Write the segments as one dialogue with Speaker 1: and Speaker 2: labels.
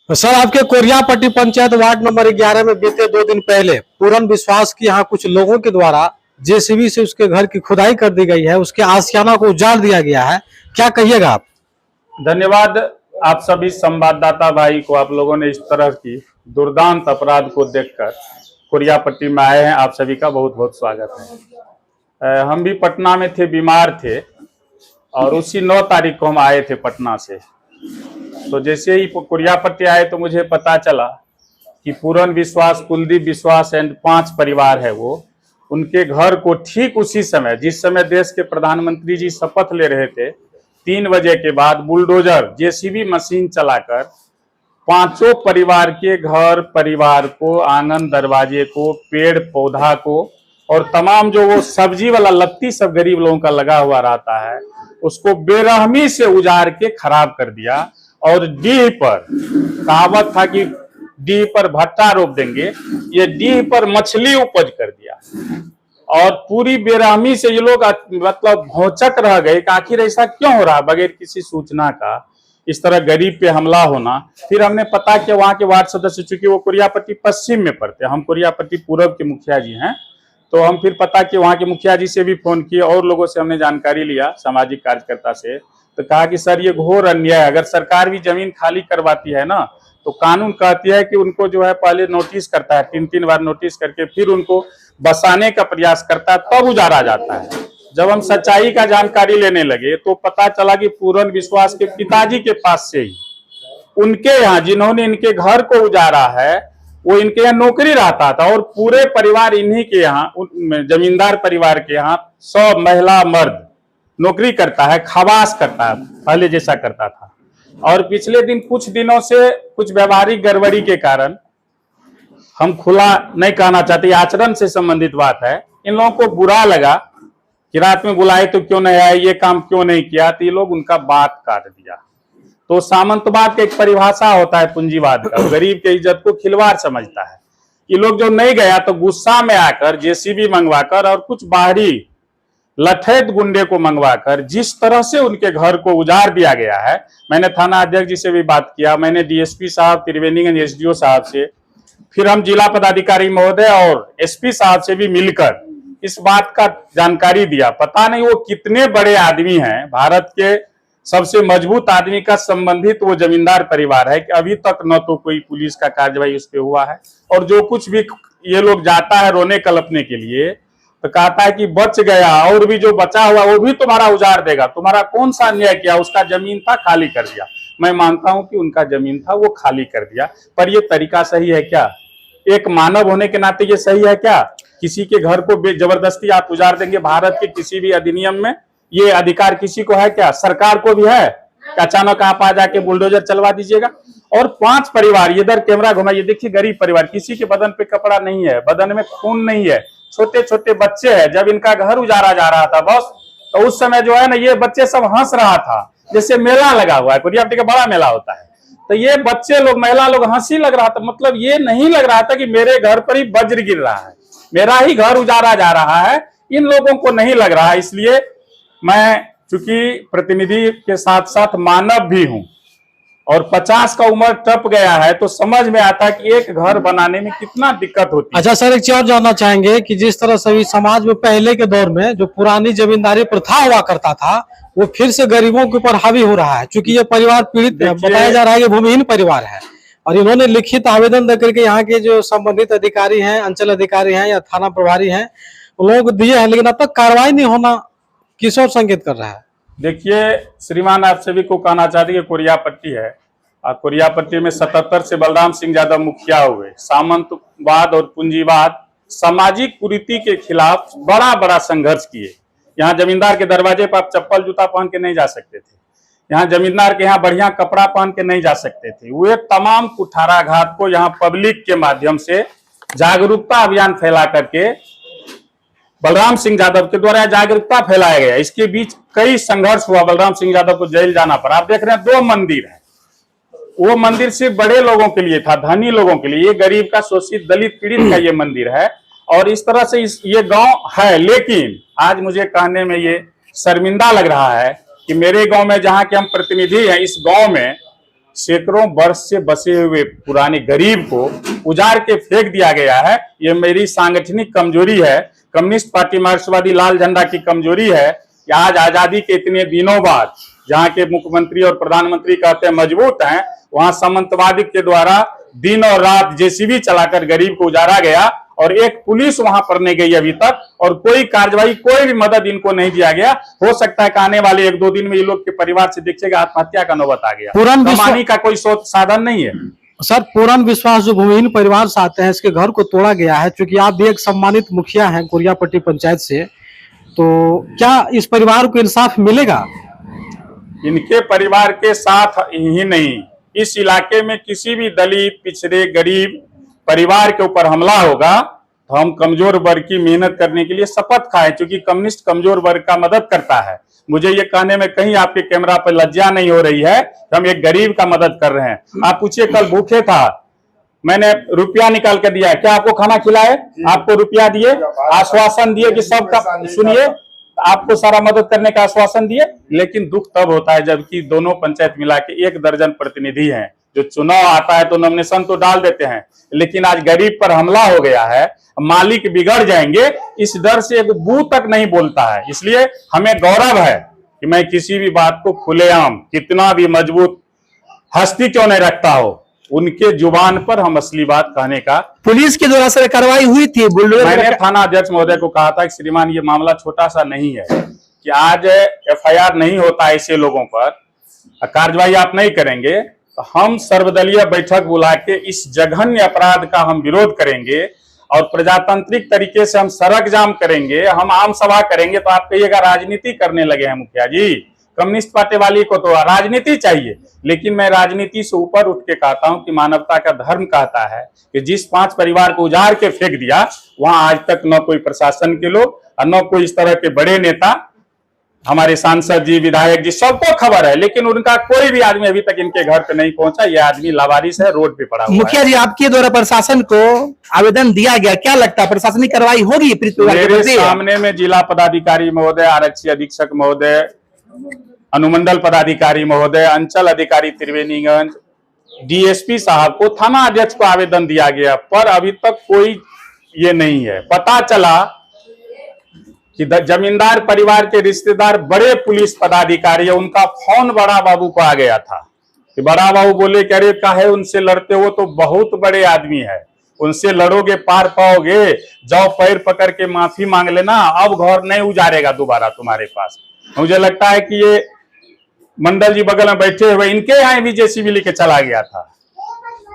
Speaker 1: Sir, आपके Koriyapatti panchayat ward number 11 में बीते 2 दिन पहले पूरन विश्वास की यहाँ कुछ लोगों के द्वारा जेसीबी से उसके घर की खुदाई कर दी गई है, उसके आशियाना को उजाड़ दिया गया है। क्या कहिएगा आप?
Speaker 2: धन्यवाद आप सभी संवाददाता भाई को। आप लोगों ने इस तरह की दुर्दांत अपराध को देखकर कोरियापट्टी में आए हैं। आप सभी का बहुत बहुत स्वागत है। हम भी पटना में थे, बीमार थे और उसी 9 तारीख को हम आए थे पटना से। तो जैसे ही कोरियापट्टी आए तो मुझे पता चला कि पूरन विश्वास, कुलदीप विश्वास एंड 5 परिवार है वो, उनके घर को ठीक उसी समय, जिस समय देश के प्रधानमंत्री जी शपथ ले रहे थे, 3 बजे के बाद बुलडोजर जेसीबी मशीन चलाकर 5 परिवार के घर परिवार को, आंगन दरवाजे को, पेड़ पौधा को और तमाम जो वो सब्जी वाला लत्ती सब गरीब लोगों का लगा हुआ रहता है, उसको बेरहमी से उजाड़ के खराब कर दिया। और डीह पर कहावत था कि डीह पर भट्टा रोप देंगे, ये डीह पर मछली उपज कर दिया। और पूरी बेरहमी से ये लोग मतलब भौचक रह गए कि आखिर ऐसा क्यों हो रहा, बगैर किसी सूचना का इस तरह गरीब पे हमला होना। फिर हमने पता किया वहां के वार्ड सदस्य, चूंकि वो कोरियापट्टी पश्चिम में पड़ते, हम कोरियापट्टी पूर्व के मुखिया जी हैं, तो हम फिर पता किए, वहां के मुखिया जी से भी फोन किए और लोगों से हमने जानकारी लिया, सामाजिक कार्यकर्ता से। तो कहा कि सर ये घोर अन्याय है, अगर सरकार भी जमीन खाली करवाती है ना तो कानून कहती है कि उनको जो है पहले नोटिस करता है, 3-3 बार नोटिस करके फिर उनको बसाने का प्रयास करता है, तब उजाड़ा जाता है। जब हम सच्चाई का जानकारी लेने लगे तो पता चला कि पूरन विश्वास के पिताजी के पास से ही उनके यहाँ, जिन्होंने इनके घर को उजाड़ा है, वो इनके यहाँ नौकरी रहता था और पूरे परिवार इन्हीं के यहाँ, जमींदार परिवार के यहाँ सब महिला मर्द नौकरी करता है, खवास करता है, पहले जैसा करता था। और पिछले दिन कुछ दिनों से कुछ व्यवहारिक गड़बड़ी के कारण, हम खुला नहीं कहना चाहते, आचरण से संबंधित बात है, इन लोगों को बुरा लगा कि रात में बुलाए तो क्यों नहीं आए, ये काम क्यों नहीं किया, तो ये लोग उनका बात काट दिया। तो सामंतवाद का एक परिभाषा होता है पूंजीवाद का, गरीब के इज्जत को खिलवाड़ समझता है। ये लोग जो नहीं गया तो गुस्सा में आकर जेसीबी मंगवाकर और कुछ बाहरी लठैत गुंडे को मंगवाकर जिस तरह से उनके घर को उजाड़ दिया गया है। मैंने थाना अध्यक्ष जी से भी बात किया, मैंने डीएसपी साहब, त्रिवेणीगंज एसडीओ साहब से, फिर हम जिला पदाधिकारी महोदय और एसपी साहब से भी मिलकर इस बात का जानकारी दिया। पता नहीं वो कितने बड़े आदमी हैं, भारत के सबसे मजबूत आदमी का संबंधित वो जमींदार परिवार है कि अभी तक न तो कोई पुलिस का कार्रवाई उस पर हुआ है, और जो कुछ भी ये लोग जाता है रोने कलपने के लिए तो कहता है कि बच गया, और भी जो बचा हुआ वो भी तुम्हारा उजाड़ देगा, तुम्हारा कौन सा अन्याय किया, उसका जमीन था खाली कर दिया। मैं मानता हूं कि उनका जमीन था वो खाली कर दिया, पर ये तरीका सही है क्या? एक मानव होने के नाते ये सही है क्या? किसी के घर को जबरदस्ती आप उजाड़ देंगे? भारत के किसी भी अधिनियम में ये अधिकार किसी को है क्या? सरकार को भी है? अचानक आप आ जाके बुलडोजर चलवा दीजिएगा। और 5 परिवार, इधर कैमरा घुमाइए, देखिए गरीब परिवार, किसी के बदन पे कपड़ा नहीं है, बदन में खून नहीं है, छोटे छोटे बच्चे हैं। जब इनका घर उजाड़ा जा रहा था बस, तो उस समय जो है ना, ये बच्चे सब हंस रहा था, जैसे मेला लगा हुआ है, कोरियापट्टी का बड़ा मेला होता है, तो ये बच्चे लोग, महिला लोग हंसी लग रहा था। मतलब ये नहीं लग रहा था कि मेरे घर पर ही वज्र गिर रहा है, मेरा ही घर उजाड़ा जा रहा है, इन लोगों को नहीं लग रहा। इसलिए मैं चूंकि प्रतिनिधि के साथ साथ मानव भी हूं और 50 का उम्र टप गया है, तो समझ में आता है कि एक घर बनाने में कितना दिक्कत होती है।
Speaker 1: अच्छा सर, एक चीज और जानना चाहेंगे कि जिस तरह से समाज में पहले के दौर में जो पुरानी जमींदारी प्रथा हुआ करता था, वो फिर से गरीबों के ऊपर हावी हो रहा है, क्योंकि ये परिवार पीड़ित बताया जा रहा है कि भूमिहीन परिवार है, और इन्होंने लिखित आवेदन देकर के यहाँ के जो संबंधित अधिकारी हैं, अंचल अधिकारी हैं या थाना प्रभारी हैं, उन लोगों को दिए हैं, लेकिन अब तक कार्रवाई नहीं होना किस ओर संकेत कर रहा है?
Speaker 2: देखिए श्रीमान, आप सभी को कहना चाहते हैं कोरियापट्टी है, और कोरियापट्टी में 77 से बलराम सिंह यादव मुखिया हुए। सामंतवाद और पूंजीवाद, सामाजिक कुरीति के खिलाफ बड़ा बड़ा संघर्ष किए। यहाँ जमींदार के दरवाजे पर आप चप्पल जूता पहन के नहीं जा सकते थे, यहाँ जमींदार के यहाँ बढ़िया कपड़ा पहन के नहीं जा सकते थे। वे तमाम कुठाराघात को यहाँ पब्लिक के माध्यम से जागरूकता अभियान फैला करके, बलराम सिंह यादव के द्वारा जागरूकता फैलाया गया। इसके बीच कई संघर्ष हुआ, बलराम सिंह यादव को जेल जाना पड़ा। आप देख रहे हैं 2 मंदिर है, वो मंदिर सिर्फ बड़े लोगों के लिए था, धनी लोगों के लिए। ये गरीब का, शोषित, दलित, पीड़ित का ये मंदिर है, और इस तरह से ये गांव है। लेकिन आज मुझे कहने में ये शर्मिंदा लग रहा है कि मेरे गांव में, जहां के हम प्रतिनिधि हैं, इस गांव में सैकड़ों वर्ष से बसे हुए पुराने गरीब को उजाड़ के फेंक दिया गया है। ये मेरी सांगठनिक कमजोरी है, कम्युनिस्ट पार्टी मार्क्सवादी लाल झंडा की कमजोरी है कि आज आजादी के इतने दिनों बाद जहां के मुख्यमंत्री और प्रधानमंत्री कहते हैं मजबूत हैं, वहां सामंतवादी के द्वारा दिन और रात जेसीबी चलाकर गरीब को उजाड़ा गया और एक पुलिस वहां पर नहीं गई अभी तक और कोई कार्रवाई, कोई भी मदद इनको नहीं दिया गया। हो सकता है कि आने वाले 1-2 दिन में ये लोग के परिवार से दिखेगा आत्महत्या का नौबत आ गया। कमाने का कोई साधन नहीं है।
Speaker 1: सर, पूर्ण विश्वास जो भूमिहीन परिवार से आते हैं, इसके घर को तोड़ा गया है। चूंकि आप भी एक सम्मानित मुखिया हैं कोरियापट्टी पंचायत से, तो क्या इस परिवार को इंसाफ मिलेगा?
Speaker 2: इनके परिवार के साथ ही नहीं, इस इलाके में किसी भी दलित, पिछड़े, गरीब परिवार के ऊपर हमला होगा तो हम कमजोर वर्ग की मेहनत करने के लिए शपथ खाए, क्योंकि कम्युनिस्ट कमजोर वर्ग का मदद करता है। मुझे ये कहने में कहीं आपके कैमरा पर लज्जा नहीं हो रही है कि हम एक गरीब का मदद कर रहे हैं। आप पूछिए, कल भूखे था, मैंने रुपया निकाल कर दिया, क्या आपको खाना खिलाए? आपको रुपया दिए, आश्वासन दिए कि सबका, सुनिए, आपको सारा मदद करने का आश्वासन दिए। लेकिन दुख तब होता है जबकि दोनों पंचायत मिला के 1 दर्जन प्रतिनिधि हैं। जो चुनाव आता है तो नॉमिनेशन तो डाल देते हैं, लेकिन आज गरीब पर हमला हो गया है, मालिक बिगड़ जाएंगे, इस डर से एक बू तक नहीं बोलता है। इसलिए हमें गौरव है कि मैं किसी भी बात को खुलेआम, कितना भी मजबूत हस्ती क्यों नहीं रखता हो, उनके जुबान पर हम असली बात कहने का।
Speaker 3: पुलिस के द्वारा सर कार्रवाई हुई थी।
Speaker 2: मैंने थाना अध्यक्ष महोदय को कहा था कि श्रीमान ये मामला छोटा सा नहीं है कि आज FIR नहीं होता ऐसे लोगों पर, कार्रवाई आप नहीं करेंगे तो हम सर्वदलीय बैठक बुला के इस जघन्य अपराध का हम विरोध करेंगे और प्रजातांत्रिक तरीके से हम सड़क जाम करेंगे, हम आम सभा करेंगे। तो आप कहिएगा राजनीति करने लगे हैं मुखिया जी। कम्युनिस्ट पार्टी वाली को तो राजनीति चाहिए, लेकिन मैं राजनीति से ऊपर उठ के कहता हूं कि मानवता का धर्म कहता है कि जिस 5 परिवार को उजाड़ के फेंक दिया, वहां आज तक न कोई प्रशासन के लोग और न कोई इस तरह के बड़े नेता, हमारे सांसद जी, विधायक जी, सबको खबर है, लेकिन उनका कोई भी आदमी अभी तक इनके घर पे नहीं पहुंचा। ये आदमी लावारिस है, रोड पे पड़ा हुआ है।
Speaker 3: मुखिया जी, आपके द्वारा प्रशासन को आवेदन दिया गया, क्या लगता है प्रशासनिक कार्रवाई होगी?
Speaker 2: मेरे सामने में जिला पदाधिकारी महोदय, आरक्षी अधीक्षक महोदय, अनुमंडल पदाधिकारी महोदय, अंचल अधिकारी त्रिवेणीगंज, DSP साहब को, थाना अध्यक्ष को आवेदन दिया गया, पर अभी तक कोई ये नहीं है। पता चला कि जमींदार परिवार के रिश्तेदार बड़े पुलिस पदाधिकारी है, उनका फोन बड़ा बाबू को आ गया था कि बड़ा बाबू बोले कि अरे काहे उनसे लड़ते हो, तो बहुत बड़े आदमी है, उनसे लड़ोगे पार पाओगे, जाओ पैर पकड़ के माफी मांग लेना, अब घर नहीं उजाड़ेगा दोबारा तुम्हारे पास। मुझे लगता है कि ये मंडल जी बगल में बैठे हुए, इनके यहाँ भी JCB लेके चला गया था,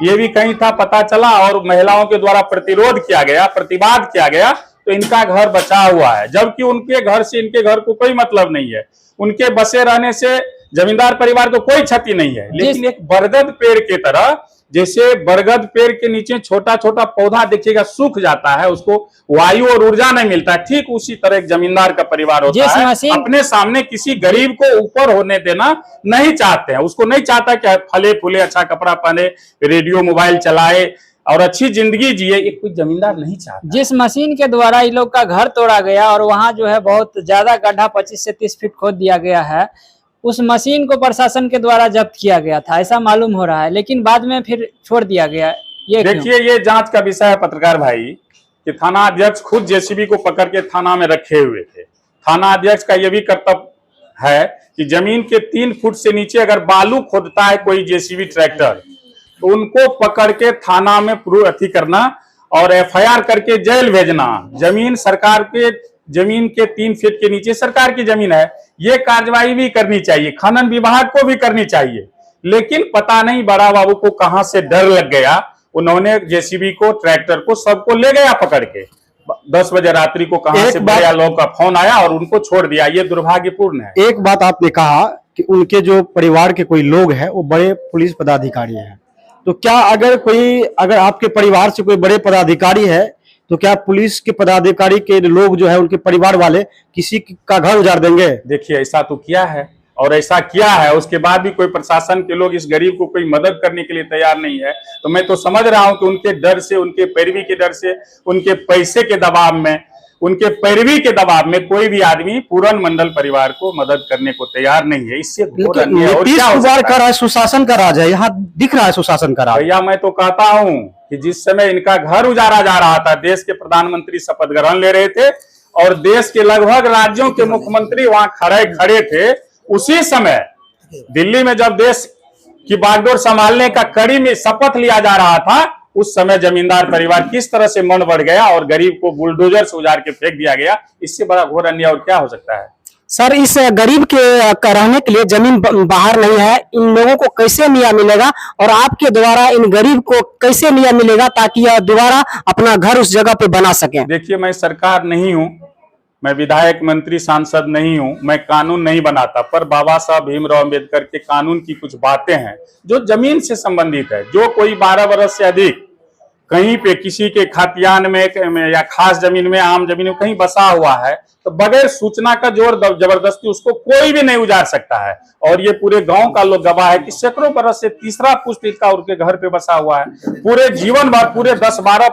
Speaker 2: ये भी कहीं था पता चला, और महिलाओं के द्वारा प्रतिरोध किया गया, प्रतिवाद किया गया, तो इनका घर बचा हुआ है। जबकि उनके घर से इनके घर को कोई मतलब नहीं है, उनके बसे रहने से जमींदार परिवार को कोई क्षति नहीं है। लेकिन एक बरगद पेड़ के तरह, जैसे बरगद पेड़ के नीचे छोटा छोटा पौधा देखिएगा सूख जाता है, उसको वायु और ऊर्जा नहीं मिलता, ठीक उसी तरह एक जमींदार का परिवार होता है। अपने सामने किसी गरीब को ऊपर होने देना नहीं चाहते हैं, उसको नहीं चाहता कि फले फूले, अच्छा कपड़ा पहने, रेडियो मोबाइल चलाए और अच्छी जिंदगी जिए, एक कोई जमींदार नहीं चाहता।
Speaker 4: जिस मशीन के द्वारा इन लोग का घर तोड़ा गया और वहां जो है बहुत ज्यादा गड्ढा 25 से 30 फीट खोद दिया गया है, उस मशीन को प्रशासन के द्वारा जब्त किया गया था, ऐसा मालूम हो रहा है, लेकिन बाद में फिर छोड़ दिया गया। ये
Speaker 2: देखिए, ये जांच का विषय है पत्रकार भाई कि थाना अध्यक्ष खुद JCB को पकड़ के थाना में रखे हुए थे। थाना अध्यक्ष का यह भी कर्तव्य है कि जमीन के 3 फुट से नीचे अगर बालू खोदता है कोई JCB ट्रैक्टर, तो उनको पकड़ के थाना में अथी करना और FIR करके जेल भेजना। जमीन सरकार के, जमीन के 3 फीट के नीचे सरकार की जमीन है, ये कार्रवाई भी करनी चाहिए, खनन विभाग को भी करनी चाहिए। लेकिन पता नहीं बड़ा बाबू को कहां से डर लग गया, उन्होंने JCB को, ट्रैक्टर को, सबको ले गया पकड़ के। 10 बजे रात्रि को कहां से बड़े लोग का फोन आया और उनको छोड़ दिया। ये दुर्भाग्यपूर्ण है।
Speaker 5: एक बात आपने कहा कि उनके जो परिवार के कोई लोग हैं वो बड़े पुलिस पदाधिकारी हैं, तो क्या अगर आपके परिवार से कोई बड़े पदाधिकारी है, तो क्या पुलिस के पदाधिकारी के लोग जो है, उनके परिवार वाले किसी का घर उजाड़ देंगे?
Speaker 2: देखिए, ऐसा तो किया है और ऐसा किया है, उसके बाद भी कोई प्रशासन के लोग इस गरीब को कोई मदद करने के लिए तैयार नहीं है। तो मैं तो समझ रहा हूं कि उनके डर से, उनके पैरवी के डर से, उनके पैसे के दबाव में उनके पैरवी के दबाव में कोई भी आदमी पूरन मंडल परिवार को मदद करने को तैयार नहीं है। इससे घोर
Speaker 5: लेकिन
Speaker 2: अन्याय और
Speaker 5: नीतीश
Speaker 2: क्या हो
Speaker 5: कुमार
Speaker 2: सकता
Speaker 5: का
Speaker 2: है?
Speaker 5: राज सुशासन का राज है, यहाँ दिख रहा है सुशासन का राज।
Speaker 2: भैया मैं तो कहता हूं कि जिस समय इनका घर उजाड़ा जा रहा था, देश के प्रधानमंत्री शपथ ग्रहण ले रहे थे और देश के लगभग राज्यों के मुख्यमंत्री वहां खड़े थे, उसी समय दिल्ली में जब देश की बागडोर संभालने का कड़ी में शपथ लिया जा रहा था, उस समय जमींदार परिवार किस तरह से मन बढ़ गया और गरीब को बुलडोजर से उजाड़ के फेंक दिया गया। इससे बड़ा घोर अन्याय और क्या हो सकता है?
Speaker 6: सर, इस गरीब के रहने के लिए जमीन बाहर नहीं है, इन लोगों को कैसे न्याय मिलेगा और आपके द्वारा इन गरीब को कैसे न्याय मिलेगा ताकि यह दोबारा अपना घर उस जगह पे बना सके?
Speaker 2: देखिए, मैं सरकार नहीं हूं, मैं विधायक मंत्री सांसद नहीं हूं, मैं कानून नहीं बनाता, पर बाबा साहब भीमराव अंबेडकर के कानून की कुछ बातें हैं जो जमीन से संबंधित है। जो कोई 12 वर्ष से अधिक कहीं पे किसी के खतियान में या खास जमीन में, आम जमीन में कहीं बसा हुआ है, तो बगैर सूचना का जोर जबरदस्ती उसको कोई भी नहीं उजाड़ सकता है। और ये पूरे गांव का लोग गवाह है कि सैकड़ों बरस से तीसरा पुष्ट इसका उनके घर पे बसा हुआ है। पूरे जीवन भर पूरे 10-12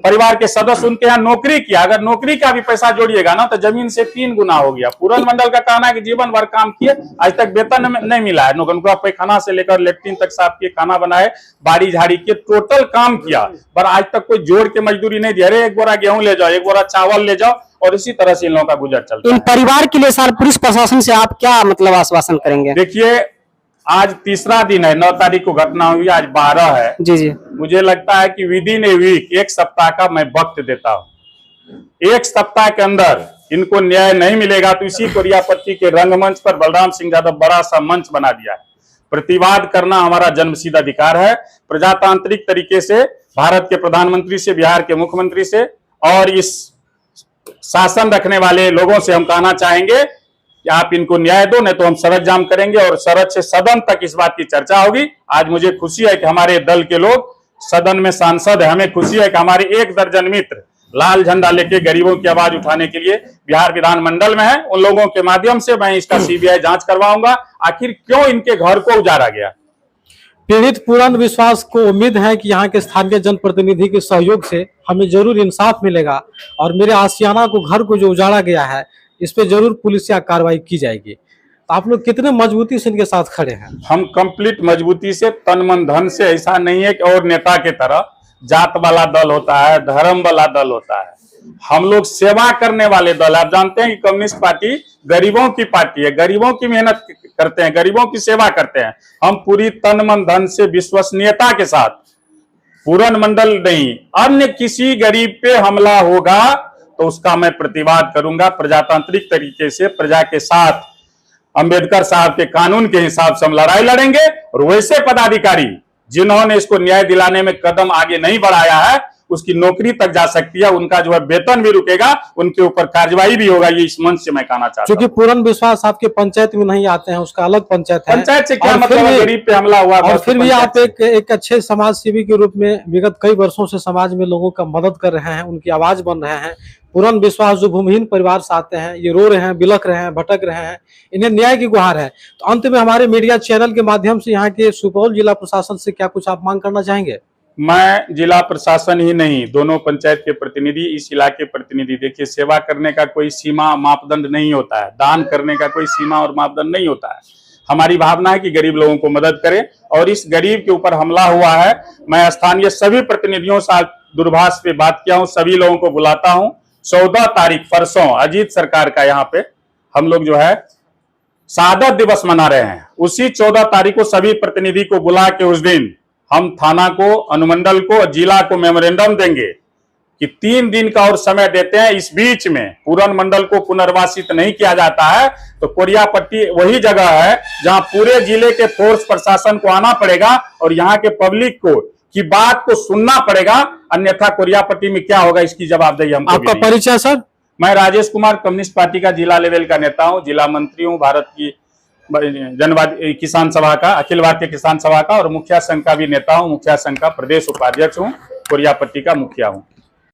Speaker 2: परिवार के सदस्य उनके यहाँ नौकरी किया। अगर नौकरी का भी पैसा जोड़िएगा ना तो जमीन से 3 गुना हो गया। पूरन मंडल का कहना है कि जीवन भर काम किए, आज तक वेतन नहीं मिला है। उनका पैखाना से लेकर लेट्रिन तक साफ किए, खाना बनाए, बाड़ी झाड़ी किए, टोटल काम किया, पर आज तक कोई जोड़ के मजदूरी नहीं दी। अरे 1 बोरा गेहूं ले जाओ, 1 बोरा चावल ले जाओ, और इसी तरह से इन लोगों का गुजर चलता है।
Speaker 6: इन परिवार के लिए सर पुलिस प्रशासन से आप क्या मतलब आश्वासन करेंगे?
Speaker 2: देखिए, आज तीसरा दिन है, 9 तारीख को घटना हुई, आज 12 है।
Speaker 6: जी। मुझे
Speaker 2: लगता है कि विद इन ए वीक, 1 सप्ताह का मैं वक्त देता हूं। 1 सप्ताह के अंदर इनको न्याय नहीं मिलेगा तो इसी कोरियापट्टी के रंगमंच पर बलराम सिंह यादव बड़ा सा मंच बना दिया है। प्रतिवाद करना हमारा जन्मसिद्ध अधिकार है। प्रजातांत्रिक तरीके से भारत के प्रधानमंत्री से, बिहार के मुख्यमंत्री से और इस शासन रखने वाले लोगों से हम कहना चाहेंगे कि आप इनको न्याय दो, नहीं तो हम सड़क जाम करेंगे और सड़क से सदन तक इस बात की चर्चा होगी। आज मुझे खुशी है कि हमारे दल के लोग सदन में सांसद है। हमें खुशी है कि हमारे 1 दर्जन मित्र लाल झंडा लेके गरीबों की आवाज उठाने के लिए बिहार विधानमंडल में है। उन लोगों के माध्यम से मैं इसका सीबीआई जांच करवाऊंगा, आखिर क्यों इनके घर को उजाड़ा गया।
Speaker 1: पीड़ित पूर्ण विश्वास को उम्मीद है कि यहाँ के स्थानीय जनप्रतिनिधि के सहयोग से हमें जरूर इंसाफ मिलेगा और मेरे आशियाना को, घर को जो उजाड़ा गया है, इस पे जरूर पुलिसिया कार्रवाई की जाएगी। तो आप लोग कितने मजबूती से इनके साथ खड़े हैं?
Speaker 2: हम कंप्लीट मजबूती से, तन मन धन से। ऐसा नहीं है कि और नेता के तरह जात वाला दल होता है, धर्म वाला दल होता है। हम लोग सेवा करने वाले दल। आप जानते हैं कि कम्युनिस्ट पार्टी गरीबों की पार्टी है, गरीबों की मेहनत करते हैं, गरीबों की सेवा करते हैं। हम पूरी तन मन धन से, विश्वसनीयता के साथ, पूरन मंडल नहीं, अन्य किसी गरीब पे हमला होगा तो उसका मैं प्रतिवाद करूंगा प्रजातांत्रिक तरीके से, प्रजा के साथ। अंबेडकर साहब के कानून के हिसाब से हम लड़ाई लड़ेंगे और वैसे पदाधिकारी जिन्होंने इसको न्याय दिलाने में कदम आगे नहीं बढ़ाया है, उसकी नौकरी तक जा सकती है, उनका जो है वेतन भी रुकेगा, उनके ऊपर कार्रवाई भी होगा। ये इस मंच से मैं कहना चाहता हूं।
Speaker 1: क्योंकि पूर्ण विश्वास आपके पंचायत में नहीं आते हैं, उसका अलग पंचायत है।
Speaker 2: पंचायत से क्या
Speaker 1: और
Speaker 2: मतलब है? गरीब पे हमला हुआ
Speaker 1: और फिर भी आप एक अच्छे समाज सेवी के रूप में विगत कई वर्षों से समाज में लोगों का मदद कर रहे हैं, उनकी आवाज बन रहे हैं। पूर्ण विश्वास जो भूमिहीन परिवार से आते हैं, ये रो रहे हैं, बिलख रहे हैं, भटक रहे हैं, इन्हें न्याय की गुहार है। तो अंत में हमारे मीडिया चैनल के माध्यम से यहाँ के सुपौल जिला प्रशासन से क्या कुछ आप मांग करना चाहेंगे?
Speaker 2: मैं जिला प्रशासन ही नहीं, दोनों पंचायत के प्रतिनिधि, इस इलाके प्रतिनिधि, देखिए, सेवा करने का कोई सीमा मापदंड नहीं होता है, दान करने का कोई सीमा और मापदंड नहीं होता है। हमारी भावना है कि गरीब लोगों को मदद करें और इस गरीब के ऊपर हमला हुआ है। मैं स्थानीय सभी प्रतिनिधियों से दूरभाष पे बात किया हूं, सभी लोगों को बुलाता हूं। 14 तारीख परसों अजीत सरकार का यहाँ पे हम लोग जो है शहादत दिवस मना रहे हैं। उसी 14 तारीख को सभी प्रतिनिधि को बुला के उस दिन हम थाना को, अनुमंडल को, जिला को मेमोरेंडम देंगे कि 3 दिन का और समय देते हैं। इस बीच में पूरन मंडल को पुनर्वासित नहीं किया जाता है तो कोरियापट्टी वही जगह है जहां पूरे जिले के फोर्स प्रशासन को आना पड़ेगा और यहाँ के पब्लिक को की बात को सुनना पड़ेगा, अन्यथा कोरियापट्टी में क्या होगा इसकी जवाबदेही हमको।
Speaker 1: आपका परिचय सर?
Speaker 2: मैं राजेश कुमार, कम्युनिस्ट पार्टी का जिला लेवल का नेता हूं, जिला मंत्री हूं, भारत की जनवादी किसान सभा का, अखिल भारतीय किसान सभा का और मुखिया संघ का भी नेता हूं, मुखिया संघ का प्रदेश उपाध्यक्ष हूं, कोरियापट्टी का मुखिया हूं।